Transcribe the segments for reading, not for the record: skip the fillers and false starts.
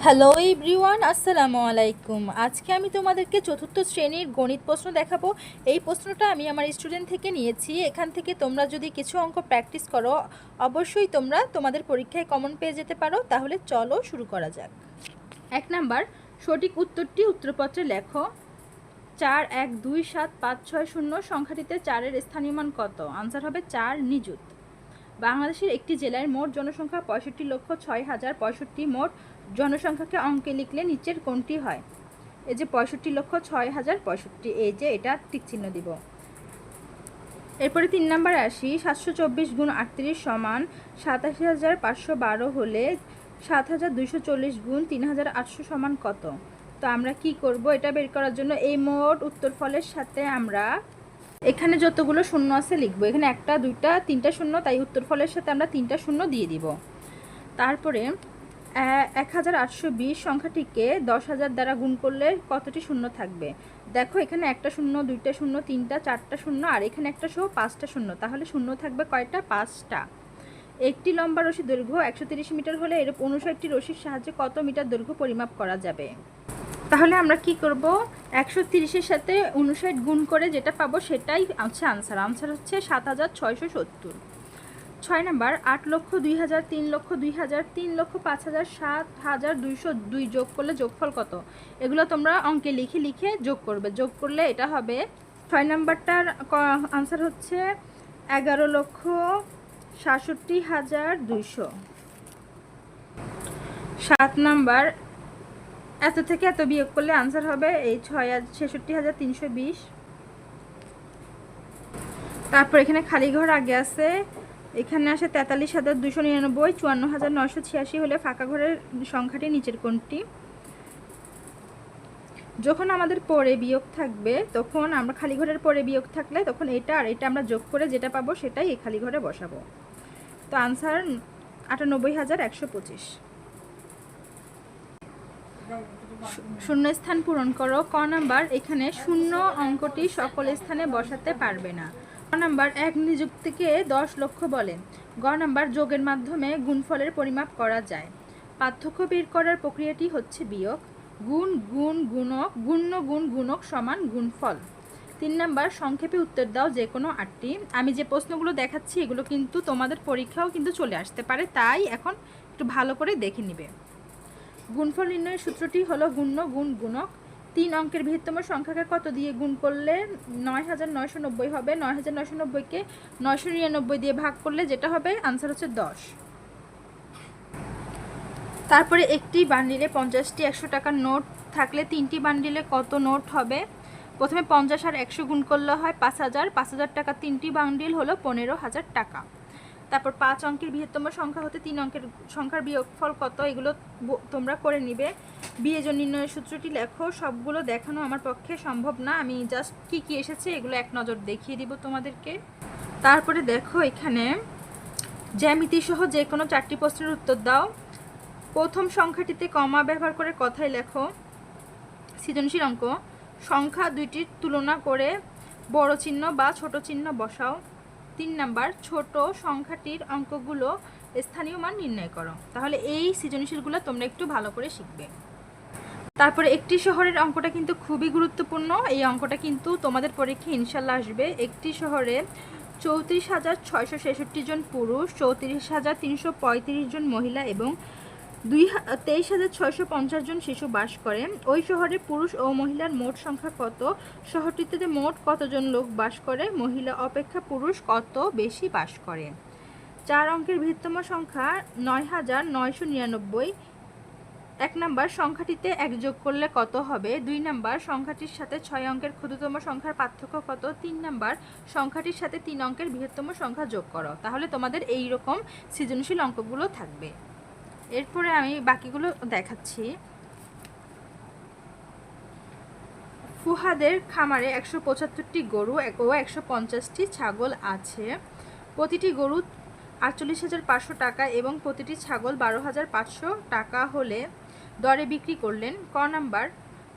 Hello everyone, আসসালামু আলাইকুম। আজকে আমি তোমাদেরকে চতুর্থ শ্রেণীর গণিত প্রশ্ন দেখাবো। এই প্রশ্নটা আমি আমার স্টুডেন্ট থেকে নিয়েছি। এখান থেকে তোমরা যদি কিছু অঙ্ক প্র্যাকটিস করো, অবশ্যই তোমরা তোমাদের পরীক্ষায় কমন পেয়ে যেতে পারো। তাহলে চলো শুরু করা যাক। 1 নাম্বার, সঠিক উত্তরটি উত্তরপত্রে লেখো। 4, 1, 2, 7, 5, 6, 0 সংখ্যাটিতে 4-এর স্থানীয় মান কত? আনসার হবে 4 নিযুত। বাংলাদেশের একটি জেলার মোট জনসংখ্যা 65,06,065। মোট জনসংখ্যাকে অঙ্কে লিখলে নিচের কোনটি হয়? এই যে 65,06,065, এই যে এটা টিক চিহ্ন দিব। এরপরে 3 নাম্বারে আসি। 724 গুণ 38 সমান 87,512 হলে 7,240 গুণ 3,800 সমান কত? তো আমরা কি করব? এটা বের করার জন্য এই মোট উত্তর ফলের সাথে আমরা এখানে যতগুলো শূন্য আছে লিখবো। এখানে 1, 2, 3টা শূন্য, তাই উত্তর ফলের সাথে আমরা 3টা শূন্য দিয়ে দিব। তারপরে 1820 সংখ্যাটিকে 10,000 দ্বারা গুণ করলে কতটি শূন্য থাকবে? দেখো, এখানে 1টা শূন্য, 2টা শূন্য, 3টা, 4টা শূন্য, আর এখানে একটা সহ 5টা শূন্য। তাহলে শূন্য থাকবে কয়টা? 5টা। একটি লম্বা রশি দৈর্ঘ্য 130 মিটার হলে এর 59টি রশির সাহায্যে কত মিটার দৈর্ঘ্য পরিমাপ করা যাবে? তাহলে আমরা কি করব? 130-এর সাথে 59 গুণ করে যেটা পাবো সেটাই হচ্ছে আনসার। আনসার হচ্ছে 7,670। 6 নাম্বার, 8,02,000, 3,02,000, 3,05,000, 7,202 যোগ করলে যোগফল কত? এগুলো তোমরা অঙ্কে লিখে লিখে যোগ করবে। যোগ করলে এটা হবে, 6 নাম্বারটার আনসার হচ্ছে 11,67,200। 7 নাম্বার, এত থেকে এত বিয়োগ করলে আনসার হবে এই 66,320। তারপর এখানে খালি ঘর আগে আছে, এখানে আসে 43,299, 54,986 হলে ফাঁকা ঘরের সংখ্যাটি নিচের কোনটি? যখন আমাদের পরে বিয়োগ থাকবে, তখন আমরা খালি ঘরের পরে বিয়োগ থাকলে তখন এটা আর এটা আমরা যোগ করে যেটা পাবো সেটাই এই খালি ঘরে বসাবো। তো আনসার 98,125। শূন্য স্থান পূরণ করো। ক নাম্বার, এখানে শূন্য অঙ্কটি সকল স্থানে বসাতে পারবে না। ক নাম্বার, 1 নিযুক্তিকে 10 লক্ষ বলে। গ নাম্বার, যোগের মাধ্যমে গুণফলের পরিমাপ করা যায়। পার্থক্য বের করার প্রক্রিয়াটি হচ্ছে বিয়োগ। গুণ গুণ গুণক, গুণ্য গুণ গুণক সমান গুণফল। 3 নাম্বার, সংক্ষেপে উত্তর দাও যে কোনো 8টি। আমি যে প্রশ্নগুলো দেখাচ্ছি এগুলো কিন্তু তোমাদের পরীক্ষাও কিন্তু চলে আসতে পারে, তাই এখন একটু ভালো করে দেখে নিবে। গুণফল নির্ণয়ের সূত্রটি হলো গুণ্য গুণ গুণক। 3 অঙ্কের বৃহত্তম সংখ্যাকে কত দিয়ে গুণ করলে 9,990 হবে? 9,990-কে 999 দিয়ে ভাগ করলে যেটা হবে আনসার হচ্ছে 10। তারপরে একটি বান্ডিলে 50টি 100 টাকার নোট থাকলে 3টি বান্ডিলে কত নোট হবে? প্রথমে 50 আর 100 গুণ করলে হয় 5,000। 5,000 টাকা 3টি বান্ডিল হলো 15,000 টাকা। তারপর 5 অঙ্কের বৃহত্তম সংখ্যা হতে 3 অঙ্কের সংখ্যার বিয়োগফল কত? এগুলো তোমরা করে নিবে। বিয়োজন নির্ণয়ের সূত্রটি লেখো। সবগুলো দেখানো আমার পক্ষে সম্ভব না, আমি জাস্ট কি কি এসেছে এগুলো এক নজর দেখিয়ে দিব তোমাদেরকে। তারপরে দেখো, এখানে জ্যামিতি সহ যে কোনো 4টি প্রশ্নের উত্তর দাও। প্রথম সংখ্যাটিতে কমা ব্যবহার করে কথাই লেখো। সৃজনশীল অঙ্ক, সংখ্যা দুইটির তুলনা করে বড় চিহ্ন বা ছোট চিহ্ন বসাও। 3 নাম্বার, ছোট সংখ্যাটির অঙ্কগুলো স্থানীয় মান নির্ণয় করো। তাহলে এই সৃজনশীলগুলো তোমরা একটু ভালো করে শিখবে। তারপরে একটি শহরের অঙ্কটা কিন্তু খুবই গুরুত্বপূর্ণ। এই অঙ্কটা কিন্তু তোমাদের পরীক্ষায় ইনশাল্লাহ আসবে। একটি শহরে 34,666 জন পুরুষ, 34,335 জন মহিলা এবং 23,650 জন শিশু বাস করে। ওই শহরে পুরুষ ও মহিলার মোট সংখ্যা কত? শহরটিতে মোট কতজন লোক বাস করে? মহিলা অপেক্ষা পুরুষ কত বেশি বাস করে? 4 অঙ্কের বৃহত্তম সংখ্যা 9,999। 1 নাম্বার, সংখ্যাটিতে 1 যোগ করলে কত হবে? 2 নাম্বার, সংখ্যাটির সাথে 6 অঙ্কের ক্ষুদ্রতম সংখ্যার পার্থক্য কত? 3 নাম্বার, সংখ্যাটির সাথে 3 অঙ্কের বৃহত্তম সংখ্যা যোগ করো। তাহলে তোমাদের এই রকম সৃজনশীল অঙ্কগুলো থাকবে। এরপরে আমি বাকিগুলো দেখাচ্ছি। ফুহাদের খামারে 175টি গরু ও 150টি ছাগল আছে। প্রতিটি গরু 48,500 টাকা এবং প্রতিটি ছাগল 12,500 টাকা হলে দরে বিক্রি করলেন। ক নাম্বার,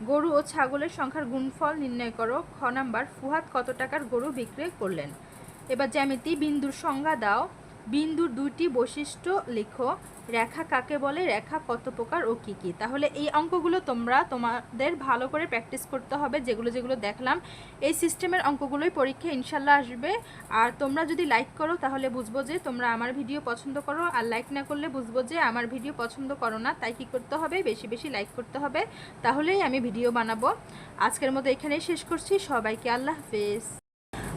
গরু ও ছাগলের সংখ্যার গুণফল নির্ণয় করো। খ নাম্বার, ফুহাদ কত টাকার গরু বিক্রি করলেন? এবার জ্যামিতি, বিন্দুর সংজ্ঞা দাও। বিন্দুর 2টি বৈশিষ্ট্য লিখো। রেখা কাকে বলে, রেখা কত প্রকার ও কী কী। তাহলে এই অঙ্কগুলো তোমাদের ভালো করে প্র্যাকটিস করতে হবে। যেগুলো যেগুলো দেখলাম এই সিস্টেমের অঙ্কগুলোই পরীক্ষা ইনশাল্লাহ আসবে। আর তোমরা যদি লাইক করো তাহলে বুঝবো যে তোমরা আমার ভিডিও পছন্দ করো, আর লাইক না করলে বুঝবো যে আমার ভিডিও পছন্দ করো না। তাই কী করতে হবে, বেশি বেশি লাইক করতে হবে, তাহলেই আমি ভিডিও বানাবো। আজকের মতো এখানেই শেষ করছি। সবাইকে আল্লাহ হাফেজ।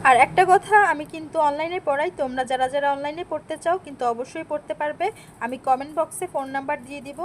আর একটা কথা, আমি কিন্তু অনলাইনে পড়াই। তোমরা যারা যারা অনলাইনে পড়তে চাও কিন্তু অবশ্যই পড়তে পারবে। আমি কমেন্ট বক্সে ফোন নাম্বার দিয়ে দিব।